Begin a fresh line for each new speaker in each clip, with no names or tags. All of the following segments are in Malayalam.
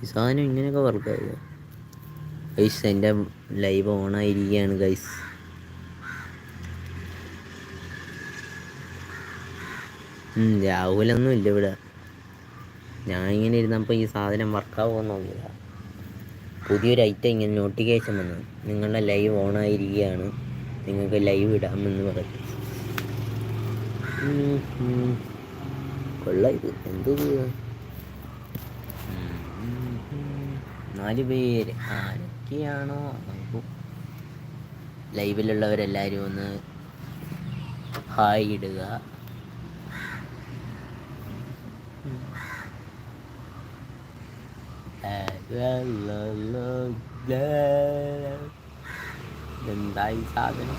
ഈ സാധനം ഇങ്ങനെയൊക്കെ വർക്കാവുക. ഗൈസ് എൻ്റെ ലൈവ് ഓണായിരിക്കുകയാണ് ഗൈസ്. രാഹുലൊന്നും ഇല്ല ഇവിടെ. ഞാൻ ഇങ്ങനെ ഇരുന്നപ്പോൾ ഈ സാധനം വർക്കാവുമെന്ന് നോക്കിയതാ. പുതിയൊരു ഐറ്റം ഇങ്ങനെ നോട്ടിഫിക്കേഷൻ വന്നു, നിങ്ങളുടെ ലൈവ് ഓണായിരിക്കുകയാണ്, നിങ്ങൾക്ക് ലൈവ് ഇടാമെന്ന് പറഞ്ഞു. കൊള്ളാം ഇത്. എന്ത് 4 പേര് ആരൊക്കെയാണോ നോക്കൂ. ലൈവിലുള്ളവരെല്ലാവരും ഒന്ന് ഹായ് ഇടുക. എന്തായി സാധനം?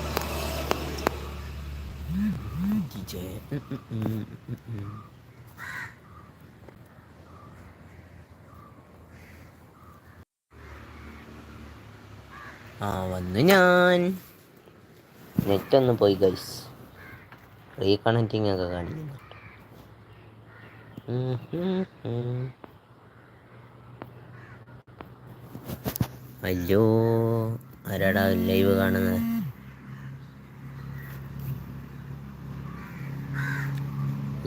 വന്നു ഞാൻ. നെറ്റൊന്ന് പോയി ഗൈസ്, റീകണക്റ്റിംഗ് ഒക്കെ കാണിക്കുന്നുണ്ട്. അയ്യോ, ആരാടാ ലൈവ് കാണുന്നത്?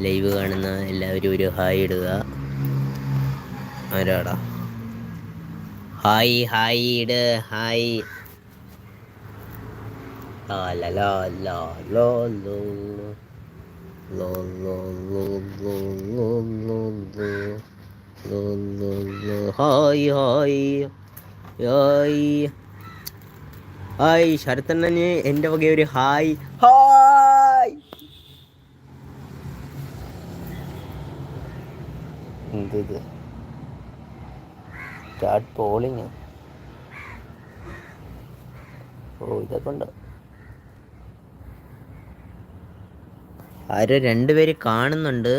ലൈവ് കാണുന്ന എല്ലാവരും ഒരു ഹായ് ഇടുക. ആരാടാ? ഹായ് ഹായ് ഇട്, hi. Hi hi hi hi. ശരത്തണ്ണന് എൻ്റെ വക ഒരു ഹായ്. ഹായ്. എന്തത്? Start polling. ഇതൊക്കെ ഉണ്ട്. ആരോ 2 പേര് കാണുന്നുണ്ട്.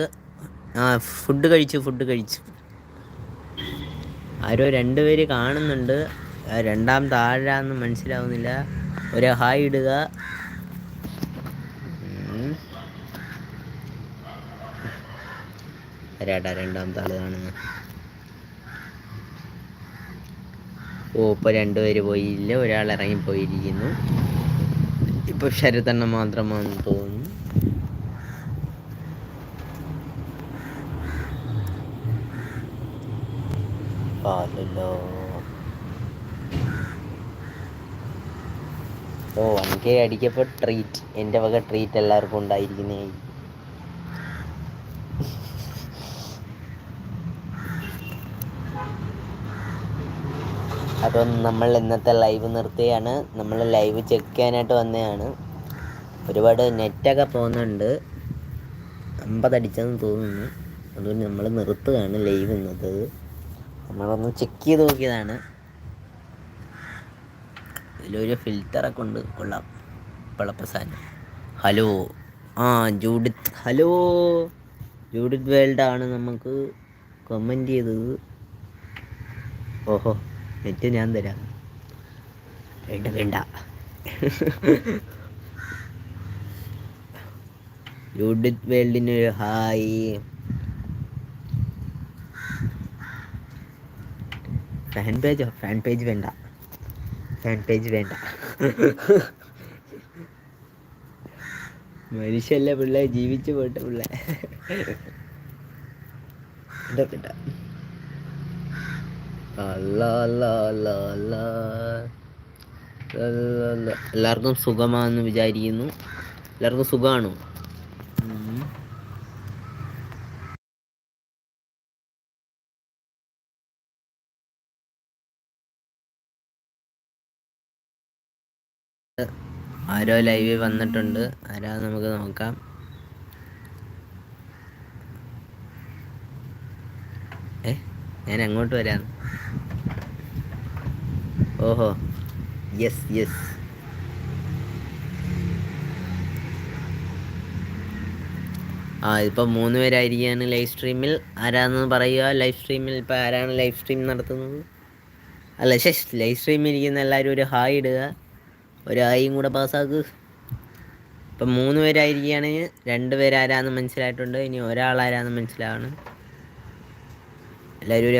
ഫുഡ് കഴിച്ചു. ആരോ 2 പേര് കാണുന്നുണ്ട്. രണ്ടാം താഴാന്ന് മനസ്സിലാവുന്നില്ല. ഒരു ഹായ് ഇടുക. ആരാടാ രണ്ടാമത്തെ ആള് കാണുന്നത്? ഇപ്പോൾ 2 പേര് പോയില്ല, ഒരാൾ ഇറങ്ങിപ്പോയിരിക്കുന്നു. ഇപ്പൊ ശരത്തെണ്ണ മാത്രമാണെന്ന് തോന്നുന്നു. ഓ 1K അടിക്കപ്പോൾ ട്രീറ്റ്. എൻ്റെ വക ട്രീറ്റ് എല്ലാവർക്കും ഉണ്ടായിരിക്കുന്നേ. അപ്പം നമ്മൾ ഇന്നത്തെ ലൈവ് നിർത്തുകയാണ്. നമ്മൾ ലൈവ് ചെക്ക് ചെയ്യാനായിട്ട് വന്നതാണ്. ഒരുപാട് നെറ്റൊക്കെ പോകുന്നുണ്ട്. 50 അടിച്ചെന്ന് തോന്നുന്നു. അതുകൊണ്ട് നമ്മൾ നിർത്തുകയാണ് ലൈവ് ഇന്നത്. നമ്മളൊന്ന് ചെക്ക് ചെയ്ത് നോക്കിയതാണ്. ഇതിലൊരു ഫിൽറ്ററൊക്കെ ഉണ്ട്, കൊള്ളാം. പളപ്പസാൻ. Hello, Judith. ഹലോ, ജൂഡിത്ത് വേൾഡാണ് നമുക്ക് കമൻറ്റ് ചെയ്തത്. ഓഹോ, നെറ്റ് ഞാൻ തരാം. വേണ്ട. ജൂഡിത്ത് വേൾഡിന് ഒരു ഹായ്. ഫാൻ പേജ് വേണ്ട. മനുഷ്യല്ല പിള്ളേ, ജീവിച്ചു പോട്ടെ പിള്ളേ. എല്ലാവർക്കും സുഖമാണെന്ന് വിചാരിക്കുന്നു. എല്ലാവർക്കും സുഖമാണോ? ആരോ ലൈവിൽ വന്നിട്ടുണ്ട്. ആരാ നമുക്ക് നോക്കാം. ഞാൻ അങ്ങോട്ട് വരാം. ഓഹോ, യെസ്. ഇതിപ്പോൾ 3 പേരായിരിക്കുകയാണ് ലൈവ് സ്ട്രീമിൽ. ആരാന്ന് പറയുക. ലൈവ് സ്ട്രീമിൽ ഇപ്പോൾ ആരാണ് ലൈവ് സ്ട്രീം നടത്തുന്നത്? ലൈവ് സ്ട്രീമിൽ ഇരിക്കുന്ന എല്ലാവരും ഒരു ഹായ് ഇടുക. ഒരു ഹായും കൂടെ പാസ്സാക്ക്. ഇപ്പം 3 പേരായിരിക്കുകയാണ്. 2 പേരാരാന്ന് മനസ്സിലായിട്ടുണ്ട്. ഇനി ഒരാളാരാന്ന് മനസ്സിലാവണം. എല്ലാവരും ഒരു